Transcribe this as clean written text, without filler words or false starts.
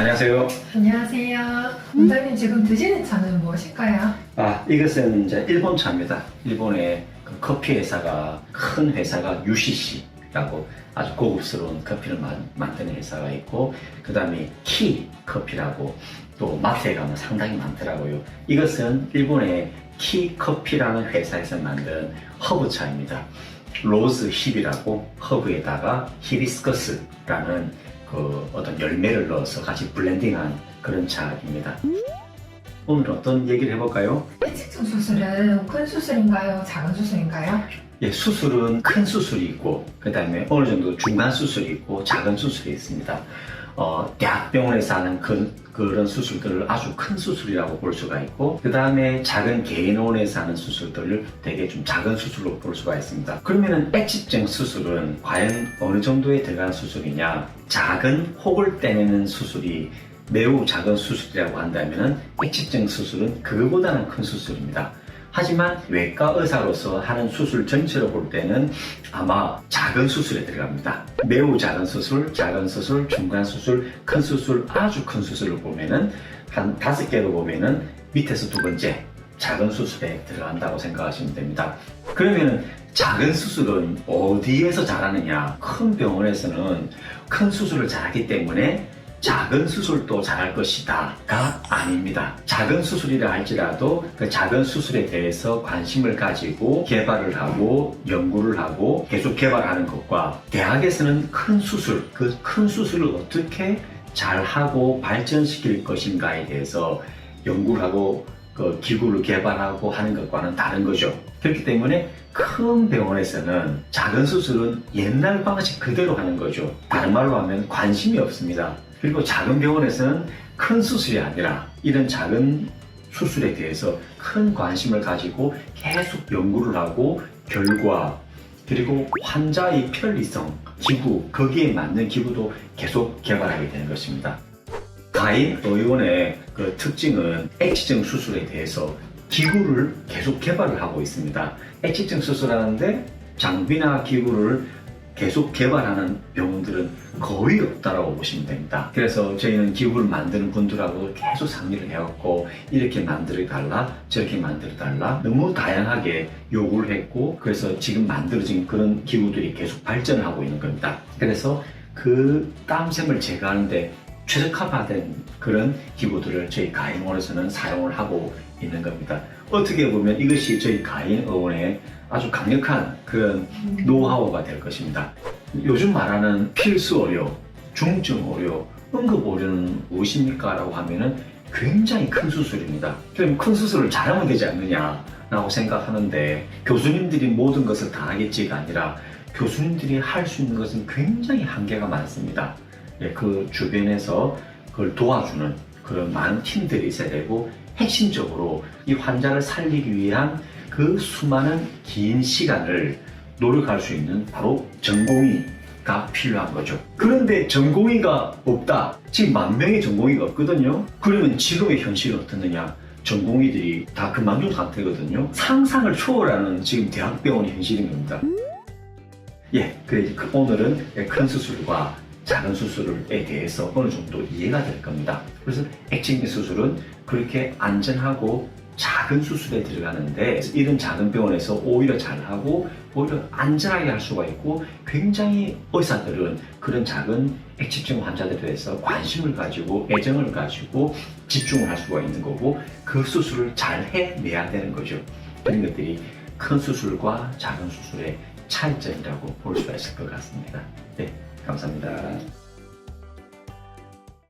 안녕하세요. 안녕하세요. 원장님 지금 드시는 차는 무엇일까요? 이것은 이제 일본 차입니다. 일본의 그 커피 회사가 큰 회사가 UCC라고 아주 고급스러운 커피를 만드는 회사가 있고, 그 다음에 키 커피라고 또 마트에 가면 상당히 많더라고요. 이것은 일본의 키 커피라는 회사에서 만든 허브차입니다. 로즈 힙이라고 허브에다가 히비스커스라는 그 어떤 열매를 넣어서 같이 블렌딩한 그런 차입니다. 오늘 어떤 얘기를 해볼까요? 해직증 수술은 큰 수술인가요? 작은 수술인가요? 예, 수술은 큰 수술이 있고, 그 다음에 어느 정도 중간 수술이 있고, 작은 수술이 있습니다. 대학병원에서 하는 그런 수술들을 아주 큰 수술이라고 볼 수가 있고, 그 다음에 작은 개인원에서 하는 수술들을 되게 좀 작은 수술로 볼 수가 있습니다. 그러면은 액치증 수술은 과연 어느 정도에 들어간 수술이냐? 작은 혹을 떼내는 수술이 매우 작은 수술이라고 한다면은 액치증 수술은 그거보다는 큰 수술입니다. 하지만 외과 의사로서 하는 수술 전체로 볼 때는 아마 작은 수술에 들어갑니다. 매우 작은 수술, 작은 수술, 중간 수술, 큰 수술, 아주 큰 수술을 보면은 한 5개로 보면은 밑에서 두 번째 작은 수술에 들어간다고 생각하시면 됩니다. 그러면은 작은 수술은 어디에서 잘하느냐? 큰 병원에서는 큰 수술을 잘하기 때문에 작은 수술도 잘할 것이다가 아닙니다. 작은 수술이라 할지라도 그 작은 수술에 대해서 관심을 가지고 개발을 하고 연구를 하고 계속 개발하는 것과 대학에서는 큰 수술, 그 큰 수술을 어떻게 잘하고 발전시킬 것인가에 대해서 연구를 하고 그 기구를 개발하고 하는 것과는 다른 거죠. 그렇기 때문에 큰 병원에서는 작은 수술은 옛날 방식 그대로 하는 거죠. 다른 말로 하면 관심이 없습니다. 그리고 작은 병원에서는 큰 수술이 아니라 이런 작은 수술에 대해서 큰 관심을 가지고 계속 연구를 하고 결과, 그리고 환자의 편리성, 기구, 거기에 맞는 기구도 계속 개발하게 되는 것입니다. 가인의원의 그 특징은 액치증 수술에 대해서 기구를 계속 개발을 하고 있습니다. 액치증 수술하는데 장비나 기구를 계속 개발하는 병원들은 거의 없다라고 보시면 됩니다. 그래서 저희는 기구를 만드는 분들하고 계속 상의를 해왔고, 이렇게 만들어달라, 저렇게 만들어달라, 너무 다양하게 요구를 했고, 그래서 지금 만들어진 그런 기구들이 계속 발전을 하고 있는 겁니다. 그래서 그 땀샘을 제거하는데 최적화된 그런 기구들을 저희 가인의원에서는 사용을 하고 있는 겁니다. 어떻게 보면 이것이 저희 가인의원의 아주 강력한 그런 노하우가 될 것입니다. 요즘 말하는 필수 의료, 중증 의료, 응급 의료는 무엇입니까? 라고 하면은 굉장히 큰 수술입니다. 그럼 큰 수술을 잘하면 되지 않느냐라고 생각하는데, 교수님들이 모든 것을 다 하겠지가 아니라 교수님들이 할 수 있는 것은 굉장히 한계가 많습니다. 그 주변에서 그걸 도와주는 그런 많은 팀들이 있어야 되고, 핵심적으로 이 환자를 살리기 위한 그 수많은 긴 시간을 노력할 수 있는 바로 전공의가 필요한 거죠. 그런데 전공의가 없다. 지금 10,000명의 전공의가 없거든요. 그러면 지금의 현실은 어떻느냐? 전공의들이 다 그만둔 상태거든요. 상상을 초월하는 지금 대학병원의 현실인 겁니다. 그래서 오늘은 큰 수술과 작은 수술에 대해서 어느 정도 이해가 될 겁니다. 그래서 액칭 수술은 그렇게 안전하고 작은 수술에 들어가는데, 이런 작은 병원에서 오히려 잘하고 오히려 안전하게 할 수가 있고, 굉장히 의사들은 그런 작은 액치증 환자들에 대해서 관심을 가지고 애정을 가지고 집중을 할 수가 있는 거고, 그 수술을 잘 해내야 되는 거죠. 그런 것들이 큰 수술과 작은 수술의 차이점이라고 볼 수가 있을 것 같습니다. 감사합니다.